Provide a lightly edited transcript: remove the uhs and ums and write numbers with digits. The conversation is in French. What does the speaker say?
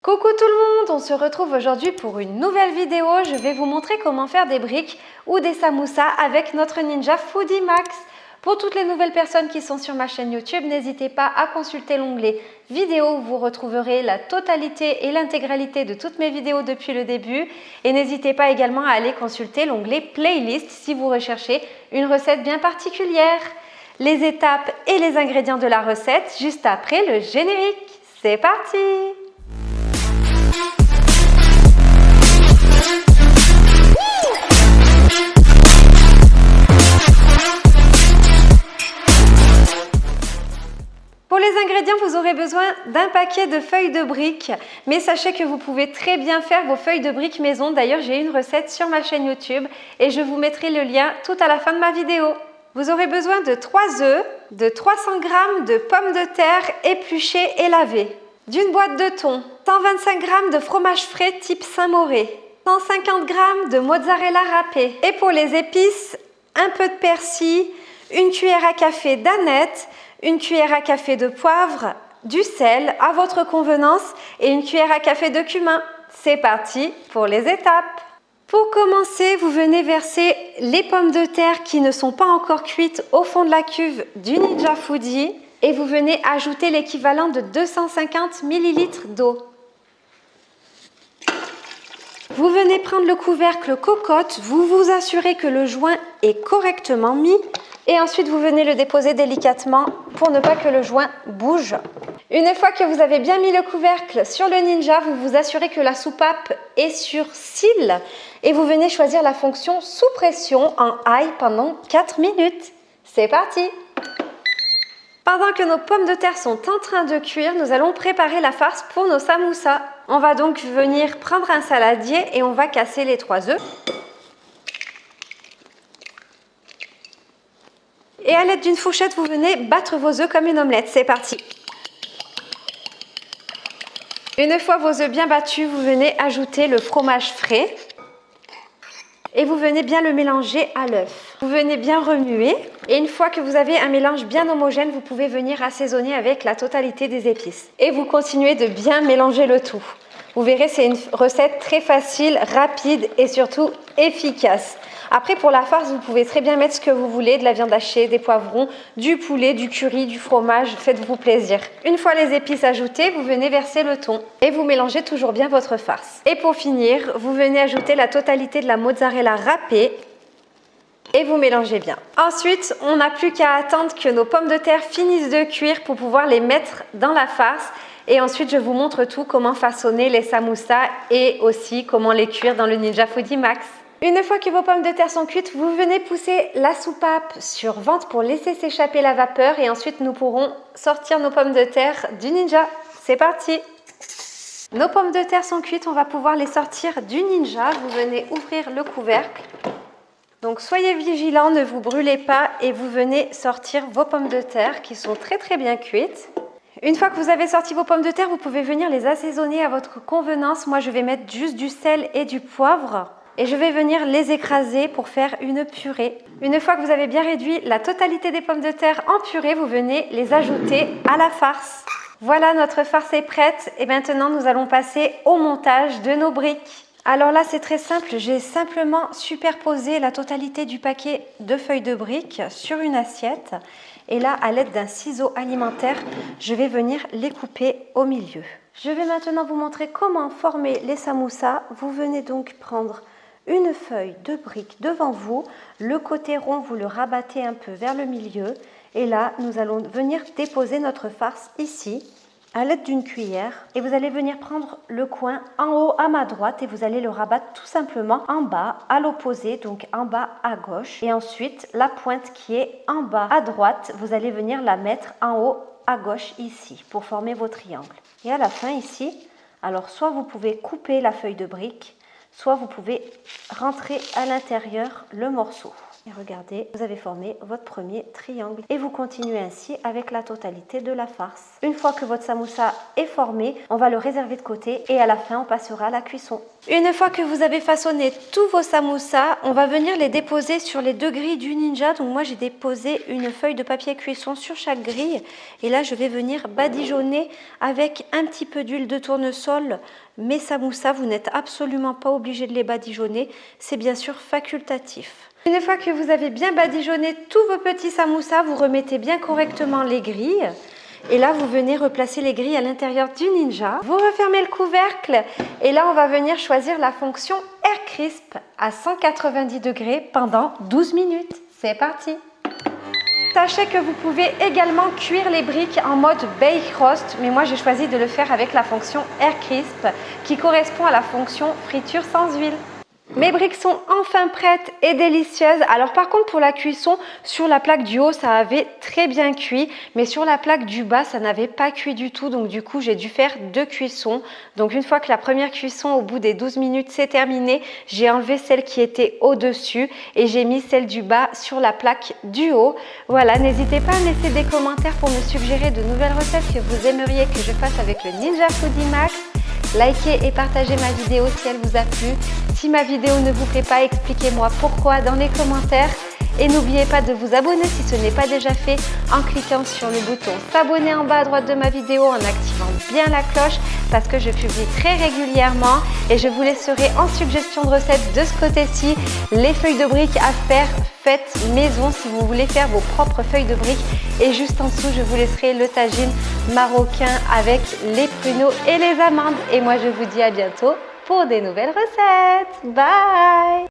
Coucou tout le monde, on se retrouve aujourd'hui pour une nouvelle vidéo. Je vais vous montrer comment faire des briques ou des samoussas avec notre Ninja Foodie Max. Pour toutes les nouvelles personnes qui sont sur ma chaîne YouTube, n'hésitez pas à consulter l'onglet vidéo où vous retrouverez la totalité et l'intégralité de toutes mes vidéos depuis le début. Et n'hésitez pas également à aller consulter l'onglet playlist si vous recherchez une recette bien particulière. Les étapes et les ingrédients de la recette juste après le générique. C'est parti! Pour les ingrédients, vous aurez besoin d'un paquet de feuilles de briques, mais sachez que vous pouvez très bien faire vos feuilles de briques maison. D'ailleurs, j'ai une recette sur ma chaîne YouTube et je vous mettrai le lien tout à la fin de ma vidéo. Vous aurez besoin de 3 œufs, de 300 g de pommes de terre épluchées et lavées, d'une boîte de thon, 125 g de fromage frais type Saint-Mauré, 150 g de mozzarella râpé. Et pour les épices, un peu de persil, une cuillère à café d'aneth, une cuillère à café de poivre, du sel à votre convenance et une cuillère à café de cumin. C'est parti pour les étapes. Pour commencer, vous venez verser les pommes de terre qui ne sont pas encore cuites au fond de la cuve du Ninja Foodie et vous venez ajouter l'équivalent de 250 ml d'eau. Vous venez prendre le couvercle cocotte, vous vous assurez que le joint est correctement mis et ensuite vous venez le déposer délicatement pour ne pas que le joint bouge. Une fois que vous avez bien mis le couvercle sur le Ninja, vous vous assurez que la soupape est sur cils et vous venez choisir la fonction sous pression en high pendant 4 minutes. C'est parti! Pendant que nos pommes de terre sont en train de cuire, nous allons préparer la farce pour nos samoussas. On va donc venir prendre un saladier et on va casser les 3 œufs. Et à l'aide d'une fourchette, vous venez battre vos œufs comme une omelette. C'est parti! Une fois vos œufs bien battus, vous venez ajouter le fromage frais et vous venez bien le mélanger à l'œuf. Vous venez bien remuer et une fois que vous avez un mélange bien homogène, vous pouvez venir assaisonner avec la totalité des épices. Et vous continuez de bien mélanger le tout. Vous verrez, c'est une recette très facile, rapide et surtout efficace. Après, pour la farce, vous pouvez très bien mettre ce que vous voulez, de la viande hachée, des poivrons, du poulet, du curry, du fromage, faites-vous plaisir. Une fois les épices ajoutées, vous venez verser le thon et vous mélangez toujours bien votre farce. Et pour finir, vous venez ajouter la totalité de la mozzarella râpée et vous mélangez bien. Ensuite, on n'a plus qu'à attendre que nos pommes de terre finissent de cuire pour pouvoir les mettre dans la farce. Et ensuite, je vous montre tout, comment façonner les samoussas et aussi comment les cuire dans le Ninja Foodie Max. Une fois que vos pommes de terre sont cuites, vous venez pousser la soupape sur ventre pour laisser s'échapper la vapeur et ensuite nous pourrons sortir nos pommes de terre du Ninja. C'est parti! Nos pommes de terre sont cuites, on va pouvoir les sortir du Ninja. Vous venez ouvrir le couvercle. Donc soyez vigilants, ne vous brûlez pas et vous venez sortir vos pommes de terre qui sont très bien cuites. Une fois que vous avez sorti vos pommes de terre, vous pouvez venir les assaisonner à votre convenance. Moi, je vais mettre juste du sel et du poivre. Et je vais venir les écraser pour faire une purée. Une fois que vous avez bien réduit la totalité des pommes de terre en purée, vous venez les ajouter à la farce. Voilà, notre farce est prête. Et maintenant, nous allons passer au montage de nos briques. Alors là, c'est très simple. J'ai simplement superposé la totalité du paquet de feuilles de briques sur une assiette. Et là, à l'aide d'un ciseau alimentaire, je vais venir les couper au milieu. Je vais maintenant vous montrer comment former les samoussas. Vous venez donc prendre une feuille de brique devant vous, le côté rond, vous le rabattez un peu vers le milieu et là, nous allons venir déposer notre farce ici à l'aide d'une cuillère et vous allez venir prendre le coin en haut à ma droite et vous allez le rabattre tout simplement en bas à l'opposé, donc en bas à gauche et ensuite la pointe qui est en bas à droite, vous allez venir la mettre en haut à gauche ici pour former vos triangles. Et à la fin ici, alors soit vous pouvez couper la feuille de brique, soit vous pouvez rentrer à l'intérieur le morceau. Et regardez, vous avez formé votre premier triangle. Et vous continuez ainsi avec la totalité de la farce. Une fois que votre samoussa est formé, on va le réserver de côté et à la fin, on passera à la cuisson. Une fois que vous avez façonné tous vos samoussas, on va venir les déposer sur les 2 grilles du Ninja. Donc moi, j'ai déposé une feuille de papier cuisson sur chaque grille. Et là, je vais venir badigeonner avec un petit peu d'huile de tournesol mes samoussas. Vous n'êtes absolument pas obligé de les badigeonner. C'est bien sûr facultatif. Une fois que vous avez bien badigeonné tous vos petits samoussas, vous remettez bien correctement les grilles. Et là, vous venez replacer les grilles à l'intérieur du Ninja. Vous refermez le couvercle. Et là, on va venir choisir la fonction Air Crisp à 190 degrés pendant 12 minutes. C'est parti! Sachez que vous pouvez également cuire les briques en mode Bake Roast. Mais moi, j'ai choisi de le faire avec la fonction Air Crisp qui correspond à la fonction friture sans huile. Mes briques sont enfin prêtes et délicieuses. Alors par contre pour la cuisson, sur la plaque du haut ça avait très bien cuit, mais sur la plaque du bas ça n'avait pas cuit du tout. Donc du coup j'ai dû faire 2 cuissons. Donc une fois que la première cuisson au bout des 12 minutes c'est terminé, j'ai enlevé celle qui était au-dessus et j'ai mis celle du bas sur la plaque du haut. Voilà, n'hésitez pas à me laisser des commentaires pour me suggérer de nouvelles recettes que vous aimeriez que je fasse avec le Ninja Foodie Max. Likez et partagez ma vidéo si elle vous a plu. Si ma vidéo ne vous plaît pas, expliquez-moi pourquoi dans les commentaires. Et n'oubliez pas de vous abonner si ce n'est pas déjà fait en cliquant sur le bouton s'abonner en bas à droite de ma vidéo en activant bien la cloche parce que je publie très régulièrement et je vous laisserai en suggestion de recettes de ce côté-ci les feuilles de briques à faire faites maison si vous voulez faire vos propres feuilles de briques. Et juste en dessous, je vous laisserai le tagine marocain avec les pruneaux et les amandes. Et moi, je vous dis à bientôt pour des nouvelles recettes. Bye!